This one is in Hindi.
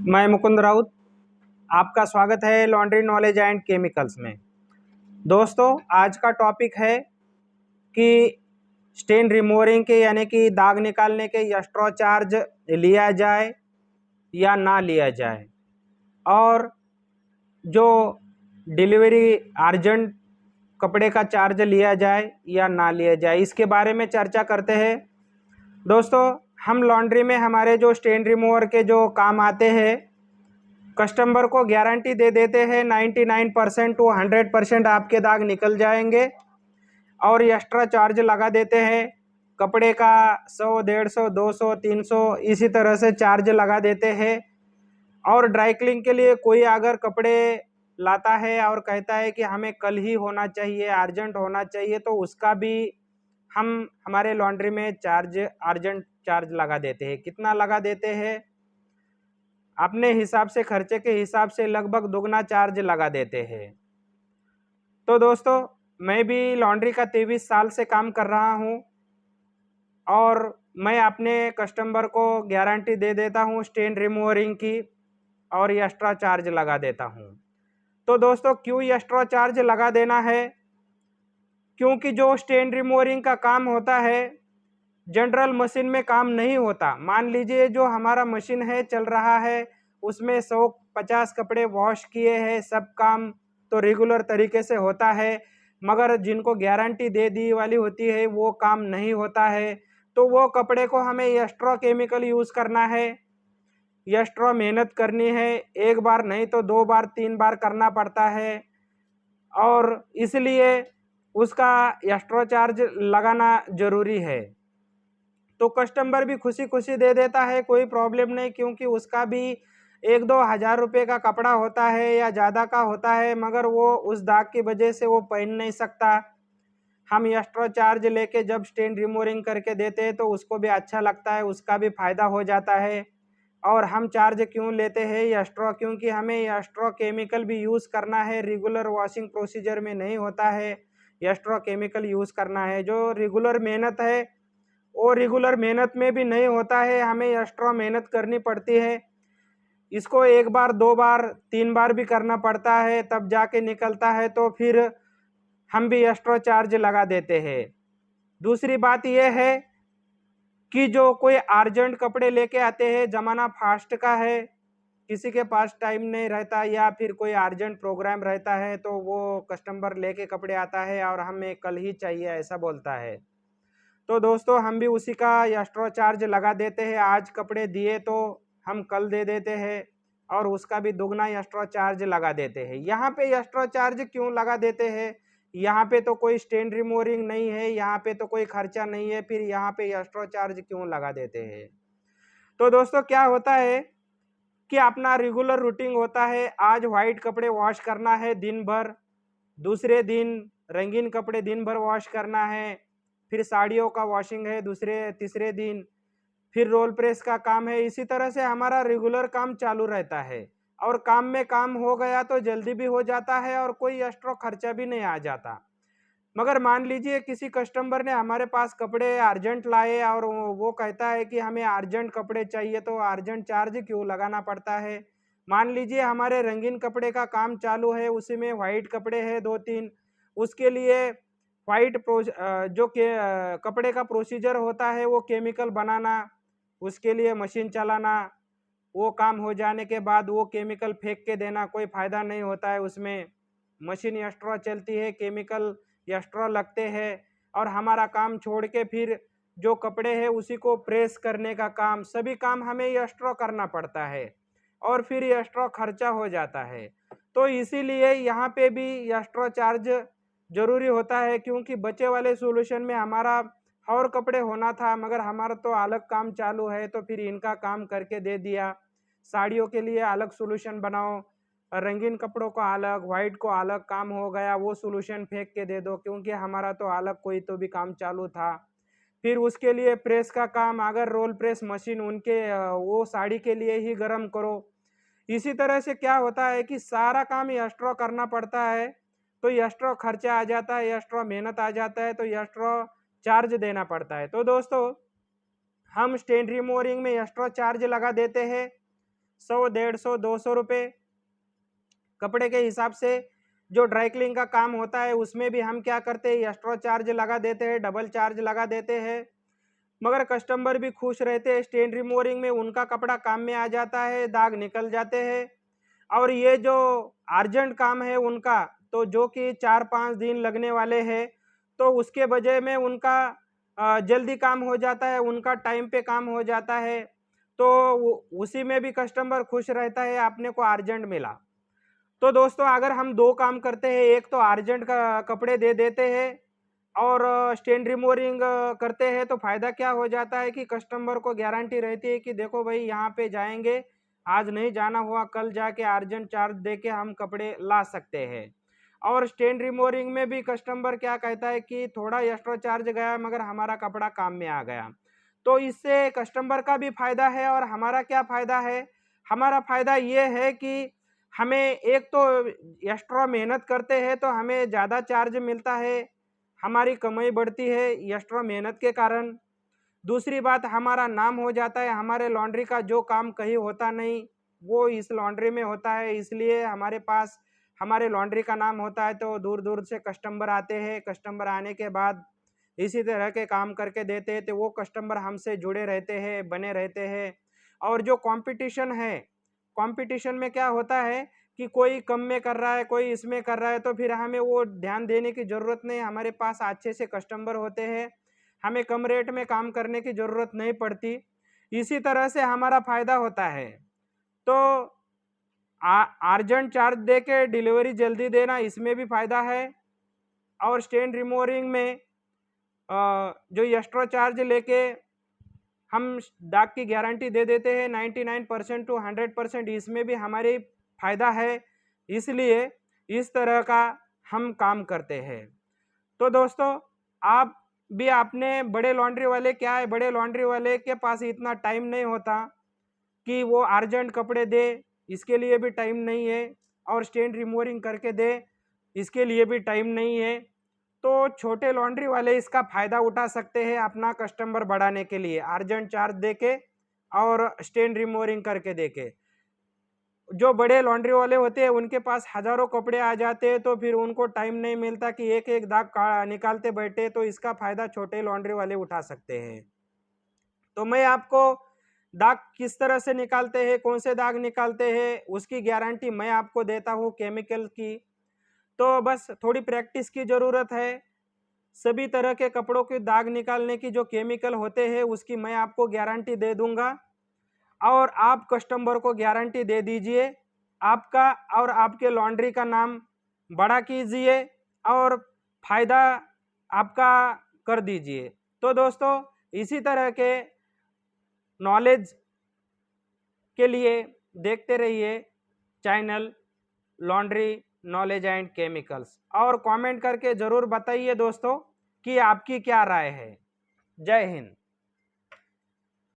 मैं मुकुंद राउत, आपका स्वागत है लॉन्ड्री नॉलेज एंड केमिकल्स में। दोस्तों, आज का टॉपिक है कि स्टेन रिमूविंग के यानी कि दाग निकालने के एक्स्ट्रा चार्ज लिया जाए या ना लिया जाए, और जो डिलीवरी अर्जेंट कपड़े का चार्ज लिया जाए या ना लिया जाए, इसके बारे में चर्चा करते हैं। दोस्तों, हम लॉन्ड्री में हमारे जो स्टेन रिमूवर के जो काम आते हैं, कस्टमर को गारंटी दे देते हैं 99% टू 100% आपके दाग निकल जाएंगे, और एक्स्ट्रा चार्ज लगा देते हैं कपड़े का 100, 150, 200, 300 इसी तरह से चार्ज लगा देते हैं। और ड्राई क्लीन के लिए कोई अगर कपड़े लाता है और कहता है कि हमें कल ही होना चाहिए, अर्जेंट होना चाहिए, तो उसका भी हम हमारे लॉन्ड्री में अर्जेंट चार्ज लगा देते हैं। कितना लगा देते हैं? अपने हिसाब से, खर्चे के हिसाब से लगभग दुगना चार्ज लगा देते हैं। तो दोस्तों, मैं भी लॉन्ड्री का 23 साल से काम कर रहा हूं, और मैं अपने कस्टमर को गारंटी दे देता हूं स्टेन रिमूविंग की, और एक्स्ट्रा चार्ज लगा देता हूं। तो दोस्तों, क्यों एक्स्ट्रा चार्ज लगा देना है? क्योंकि जो स्टेन रिमूविंग का काम होता है, जनरल मशीन में काम नहीं होता। मान लीजिए जो हमारा मशीन है चल रहा है, उसमें 150 कपड़े वॉश किए हैं, सब काम तो रेगुलर तरीके से होता है, मगर जिनको गारंटी दे दी वाली होती है वो काम नहीं होता है। तो वो कपड़े को हमें एक्स्ट्रा केमिकल यूज़ करना है, एक्स्ट्रा मेहनत करनी है, एक बार नहीं तो 2 बार 3 बार करना पड़ता है, और इसलिए उसका एक्स्ट्रा चार्ज लगाना ज़रूरी है। तो कस्टमर भी खुशी खुशी दे देता है, कोई प्रॉब्लम नहीं, क्योंकि उसका भी 1-2 हज़ार रुपये का कपड़ा होता है या ज़्यादा का होता है, मगर वो उस दाग की वजह से वो पहन नहीं सकता। हम एक्स्ट्रा चार्ज लेके जब स्टेन रिमूविंग करके देते हैं तो उसको भी अच्छा लगता है, उसका भी फायदा हो जाता है। और हम चार्ज क्यों लेते हैं एक्स्ट्रा? क्योंकि हमें एक्स्ट्रा केमिकल भी यूज़ करना है, रेगुलर वॉशिंग प्रोसीजर में नहीं होता है, एक्स्ट्रा केमिकल यूज़ करना है। जो रेगुलर मेहनत है वो रेगुलर मेहनत में भी नहीं होता है, हमें एक्स्ट्रा मेहनत करनी पड़ती है। इसको 1 बार 2 बार 3 बार भी करना पड़ता है, तब जाके निकलता है, तो फिर हम भी एक्स्ट्रा चार्ज लगा देते हैं। दूसरी बात यह है कि जो कोई अर्जेंट कपड़े लेके आते हैं, ज़माना फास्ट का है, किसी के पास टाइम नहीं रहता, या फिर कोई अर्जेंट प्रोग्राम रहता है, तो वो कस्टमर लेके कपड़े आता है और हमें कल ही चाहिए ऐसा बोलता है। तो दोस्तों, हम भी उसी का एक्स्ट्रा चार्ज लगा देते हैं। आज कपड़े दिए तो हम कल दे देते हैं, और उसका भी दुगना एक्स्ट्रा चार्ज लगा देते हैं। यहाँ पे एक्स्ट्रा चार्ज क्यों लगा देते हैं? यहाँ पे तो कोई स्टेन रिमूविंग नहीं है, यहाँ पे तो कोई खर्चा नहीं है, फिर यहाँ पे एक्स्ट्रा चार्ज क्यों लगा देते हैं? तो दोस्तों, क्या होता है कि अपना रेगुलर रूटीन होता है, आज व्हाइट कपड़े वॉश करना है दिन भर, दूसरे दिन रंगीन कपड़े दिन भर वॉश करना है, फिर साड़ियों का वॉशिंग है दूसरे तीसरे दिन, फिर रोल प्रेस का काम है। इसी तरह से हमारा रेगुलर काम चालू रहता है, और काम में काम हो गया तो जल्दी भी हो जाता है और कोई एक्स्ट्रा खर्चा भी नहीं आ जाता। मगर मान लीजिए किसी कस्टमर ने हमारे पास कपड़े अर्जेंट लाए, और वो कहता है कि हमें अर्जेंट कपड़े चाहिए, तो अर्जेंट चार्ज क्यों लगाना पड़ता है? मान लीजिए हमारे रंगीन कपड़े का काम चालू है, उसी में वाइट कपड़े हैं 2-3, उसके लिए कपड़े का प्रोसीजर होता है, वो केमिकल बनाना, उसके लिए मशीन चलाना, वो काम हो जाने के बाद वो केमिकल फेंक के देना, कोई फ़ायदा नहीं होता है उसमें। मशीन एक्स्ट्रा चलती है, केमिकल एक्स्ट्रा लगते हैं, और हमारा काम छोड़ के फिर जो कपड़े हैं उसी को प्रेस करने का काम, सभी काम हमें एक्स्ट्रा करना पड़ता है, और फिर एक्स्ट्रा खर्चा हो जाता है। तो इसीलिए यहाँ पे भी एक्स्ट्रा चार्ज ज़रूरी होता है, क्योंकि बचे वाले सॉल्यूशन में हमारा और कपड़े होना था, मगर हमारा तो अलग काम चालू है, तो फिर इनका काम करके दे दिया। साड़ियों के लिए अलग सॉल्यूशन बनाओ, रंगीन कपड़ों को अलग, व्हाइट को अलग काम हो गया, वो सॉल्यूशन फेंक के दे दो, क्योंकि हमारा तो अलग कोई तो भी काम चालू था। फिर उसके लिए प्रेस का काम, अगर रोल प्रेस मशीन उनके वो साड़ी के लिए ही गरम करो। इसी तरह से क्या होता है कि सारा काम एक्स्ट्रा करना पड़ता है, तो एक्स्ट्रा खर्चा आ जाता है, एक्स्ट्रा मेहनत आ जाता है, तो एक्स्ट्रा चार्ज देना पड़ता है। तो दोस्तों, हम स्टेन रिमूविंग में एक्स्ट्रा चार्ज लगा देते हैं, 100, 150, 200 रुपये कपड़े के हिसाब से जो ड्राई क्लीनिंग का काम होता है उसमें भी हम क्या करते हैं, एक्स्ट्रा चार्ज लगा देते हैं, डबल चार्ज लगा देते हैं। मगर कस्टमर भी खुश रहते हैं, स्टेन रिमूविंग में उनका कपड़ा काम में आ जाता है, दाग निकल जाते हैं। और ये जो अर्जेंट काम है उनका, तो जो कि 4-5 दिन लगने वाले हैं, तो उसके वजह में उनका जल्दी काम हो जाता है, उनका टाइम पे काम हो जाता है। तो उसी में भी कस्टमर खुश रहता है, आपने को अर्जेंट मिला। तो दोस्तों अगर हम 2 काम करते हैं, एक तो अर्जेंट का कपड़े दे देते हैं और स्टेन रिमूविंग करते हैं, तो फ़ायदा क्या हो जाता है कि कस्टमर को गारंटी रहती है कि देखो भाई यहाँ पे जाएँगे, आज नहीं जाना हुआ, कल जाके अर्जेंट चार्ज दे के हम कपड़े ला सकते हैं। और स्टेन रिमूविंग में भी कस्टमर क्या कहता है कि थोड़ा एक्स्ट्रा चार्ज गया मगर हमारा कपड़ा काम में आ गया। तो इससे कस्टमर का भी फ़ायदा है और हमारा क्या फ़ायदा है? हमारा फ़ायदा ये है कि हमें एक तो एक्स्ट्रा मेहनत करते हैं तो हमें ज़्यादा चार्ज मिलता है, हमारी कमाई बढ़ती है एक्स्ट्रा मेहनत के कारण। दूसरी बात, हमारा नाम हो जाता है, हमारे लॉन्ड्री का जो काम कहीं होता नहीं वो इस लॉन्ड्री में होता है, इसलिए हमारे पास हमारे लॉन्ड्री का नाम होता है। तो दूर दूर से कस्टमर आते हैं, कस्टमर आने के बाद इसी तरह के काम करके देते हैं, तो वो कस्टमर हमसे जुड़े रहते हैं, बने रहते हैं। और जो कंपटीशन है, कंपटीशन में क्या होता है कि कोई कम में कर रहा है, कोई इसमें कर रहा है, तो फिर हमें वो ध्यान देने की ज़रूरत नहीं, हमारे पास अच्छे से कस्टमर होते हैं, हमें कम रेट में काम करने की ज़रूरत नहीं पड़ती। इसी तरह से हमारा फ़ायदा होता है। तो अर्जेंट चार्ज दे के डिलीवरी जल्दी देना, इसमें भी फ़ायदा है। और स्टेन रिमूविंग में जो एक्स्ट्रा चार्ज लेके हम दाग की गारंटी दे देते हैं 99% टू 100%, इसमें भी हमारी फ़ायदा है, इसलिए इस तरह का हम काम करते हैं। तो दोस्तों आप भी अपने बड़े लॉन्ड्री वाले, क्या है बड़े लॉन्ड्री वाले के पास इतना टाइम नहीं होता कि वो अर्जेंट कपड़े दे, इसके लिए भी टाइम नहीं है, और स्टेन रिमूविंग करके दे, इसके लिए भी टाइम नहीं है। तो छोटे लॉन्ड्री वाले इसका फ़ायदा उठा सकते हैं अपना कस्टमर बढ़ाने के लिए, अर्जेंट चार्ज दे के और स्टेन रिमूविंग करके दे के। जो बड़े लॉन्ड्री वाले होते हैं उनके पास हज़ारों कपड़े आ जाते हैं, तो फिर उनको टाइम नहीं मिलता कि एक एक दाग निकालते बैठे, तो इसका फ़ायदा छोटे लॉन्ड्री वाले उठा सकते हैं। तो मैं आपको दाग किस तरह से निकालते हैं, कौन से दाग निकालते हैं, उसकी गारंटी मैं आपको देता हूँ केमिकल की। तो बस थोड़ी प्रैक्टिस की ज़रूरत है। सभी तरह के कपड़ों के दाग निकालने की जो केमिकल होते हैं उसकी मैं आपको गारंटी दे दूंगा, और आप कस्टमर को गारंटी दे दीजिए, आपका और आपके लॉन्ड्री का नाम बड़ा कीजिए और फ़ायदा आपका कर दीजिए। तो दोस्तों इसी तरह के नॉलेज के लिए देखते रहिए channel laundry knowledge and chemicals, और कमेंट करके ज़रूर बताइए दोस्तों कि आपकी क्या राय है। जय हिंद।